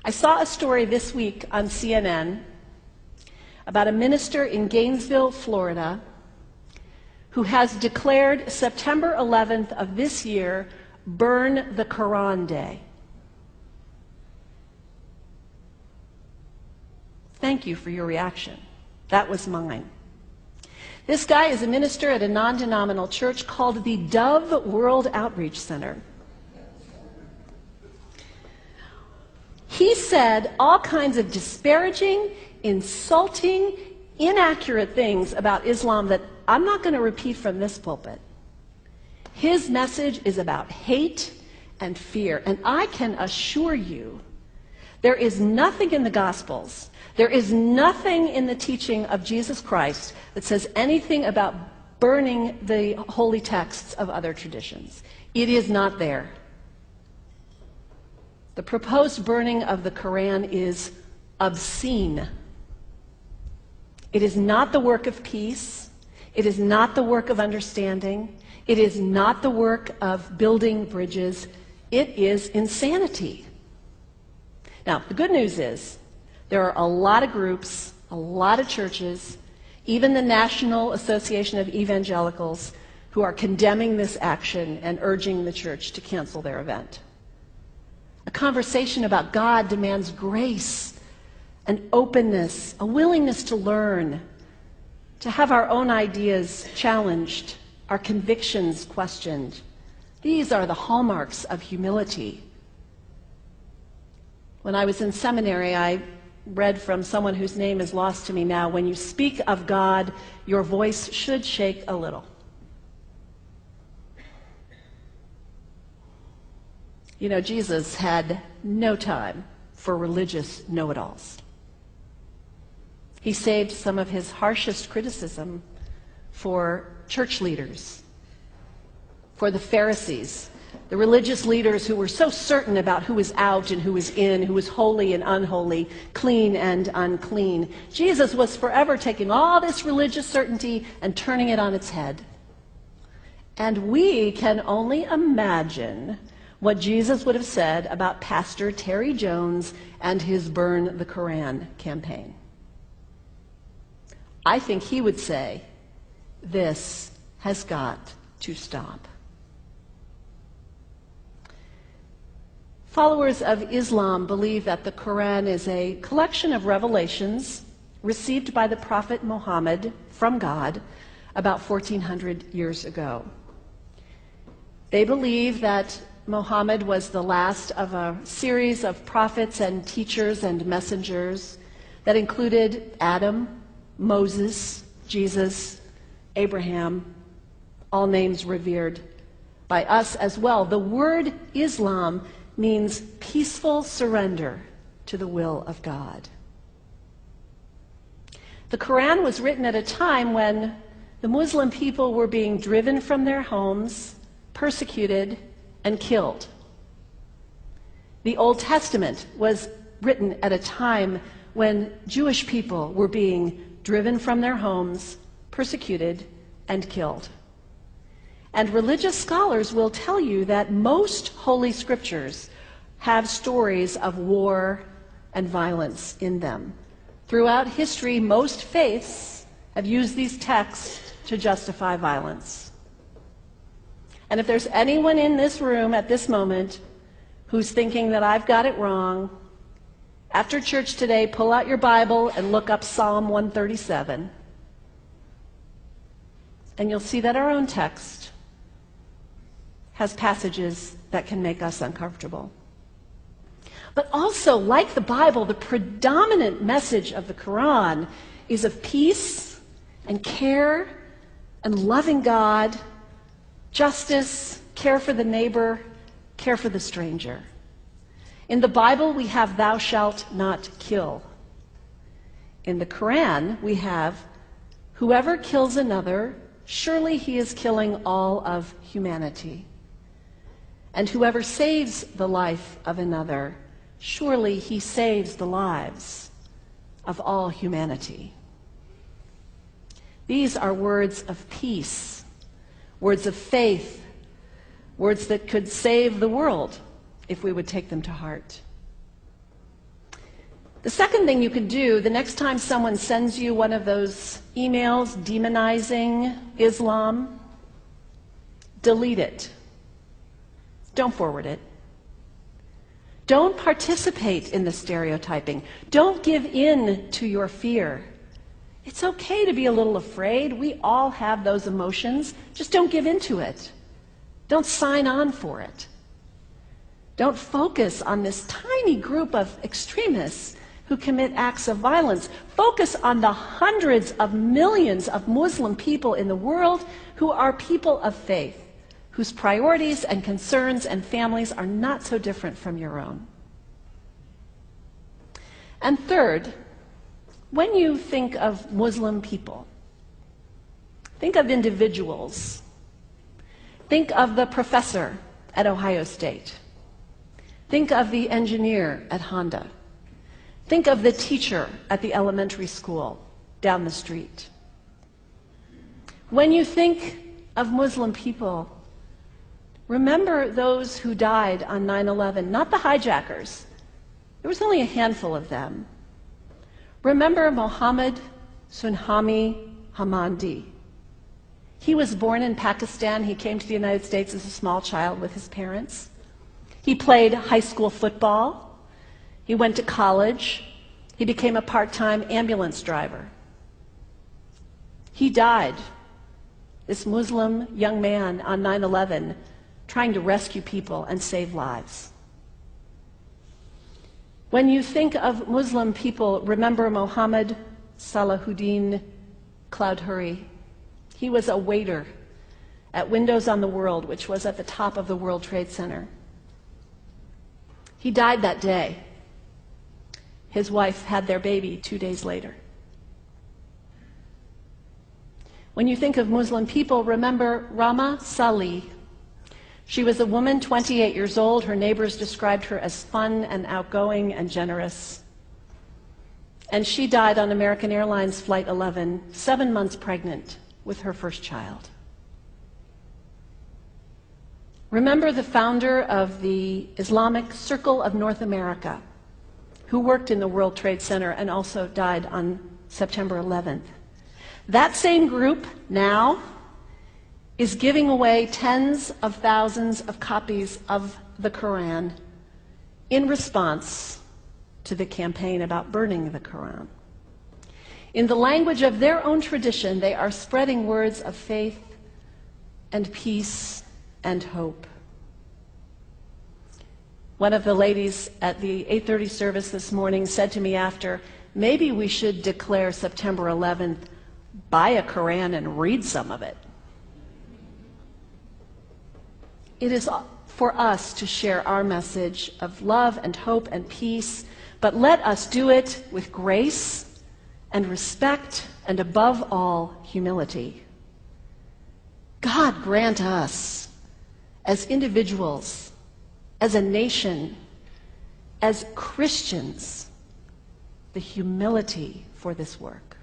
I saw a story this week on CNN about a minister in Gainesville, Florida, who has declared September 11th of this year Burn the Quran Day. Thank you for your reaction. That was mine. This guy is a minister at a non-denominational church called the Dove World Outreach Center. He said all kinds of disparaging, insulting, inaccurate things about Islam that I'm not going to repeat from this pulpit. His message is about hate and fear. And I can assure you, there is nothing in the Gospels, there is nothing in the teaching of Jesus Christ that says anything about burning the holy texts of other traditions. It is not there. The proposed burning of the Quran is obscene. It is not the work of peace. It is not the work of understanding. It is not the work of building bridges. It is insanity. Now, the good news is there are a lot of groups, a lot of churches, even the National Association of Evangelicals, who are condemning this action and urging the church to cancel their event. A conversation about God demands grace and openness, a willingness to learn, to have our own ideas challenged, our convictions questioned. These are the hallmarks of humility. When I was in seminary, I read from someone whose name is lost to me now, when you speak of God, your voice should shake a little. You know, Jesus had no time for religious know-it-alls. He saved some of his harshest criticism for church leaders, for the Pharisees, the religious leaders who were so certain about who was out and who was in, who was holy and unholy, clean and unclean. Jesus was forever taking all this religious certainty and turning it on its head. And we can only imagine what Jesus would have said about Pastor Terry Jones and his Burn the Quran campaign. I think he would say, this has got to stop. Followers of Islam believe that the Quran is a collection of revelations received by the Prophet Muhammad from God about 1400 years ago. They believe that Muhammad was the last of a series of prophets and teachers and messengers that included Adam, Moses, Jesus, Abraham, all names revered by us as well. The word Islam means peaceful surrender to the will of God. The Quran was written at a time when the Muslim people were being driven from their homes, persecuted, and killed. The Old Testament was written at a time when Jewish people were being driven from their homes, persecuted, and killed. And religious scholars will tell you that most holy scriptures have stories of war and violence in them. Throughout history, most faiths have used these texts to justify violence. And if there's anyone in this room at this moment who's thinking that I've got it wrong, after church today, pull out your Bible and look up Psalm 137. And you'll see that our own text has passages that can make us uncomfortable. But also, like the Bible, the predominant message of the Quran is of peace and care and loving God, justice, care for the neighbor, care for the stranger. In the Bible, we have thou shalt not kill. In the Quran, we have whoever kills another, surely he is killing all of humanity. And whoever saves the life of another, surely he saves the lives of all humanity. These are words of peace, words of faith, words that could save the world if we would take them to heart. The second thing you could do, the next time someone sends you one of those emails demonizing Islam, delete it. Don't forward it. Don't participate in the stereotyping. Don't give in to your fear. It's okay to be a little afraid. We all have those emotions. Just don't give in to it. Don't sign on for it. Don't focus on this tiny group of extremists who commit acts of violence. Focus on the hundreds of millions of Muslim people in the world who are people of faith, whose priorities and concerns and families are not so different from your own. And third, when you think of Muslim people, think of individuals. Think of the professor at Ohio State. Think of the engineer at Honda. Think of the teacher at the elementary school down the street. When you think of Muslim people, remember those who died on 9/11, not the hijackers. There was only a handful of them. Remember Mohammed Sunhami Hamandi. He was born in Pakistan. He came to the United States as a small child with his parents. He played high school football. He went to college. He became a part-time ambulance driver. He died, this Muslim young man, on 9/11, trying to rescue people and save lives. When you think of Muslim people, remember Mohammed Salahuddin Cloudhurry. He was a waiter at Windows on the World, which was at the top of the World Trade Center. He died that day. His wife had their baby 2 days later. When you think of Muslim people, remember Rama Salih. She was a woman, 28 years old. Her neighbors described her as fun and outgoing and generous. And she died on American Airlines Flight 11, 7 months pregnant with her first child. Remember the founder of the Islamic Circle of North America, who worked in the World Trade Center and also died on September 11th. That same group now is giving away tens of thousands of copies of the Quran in response to the campaign about burning the Quran. In the language of their own tradition, they are spreading words of faith and peace and hope. One of the ladies at the 8:30 service this morning said to me after, maybe we should declare September 11th, buy a Quran and read some of it. It is for us to share our message of love and hope and peace, but let us do it with grace and respect and above all, humility. God grant us, as individuals, as a nation, as Christians, the humility for this work.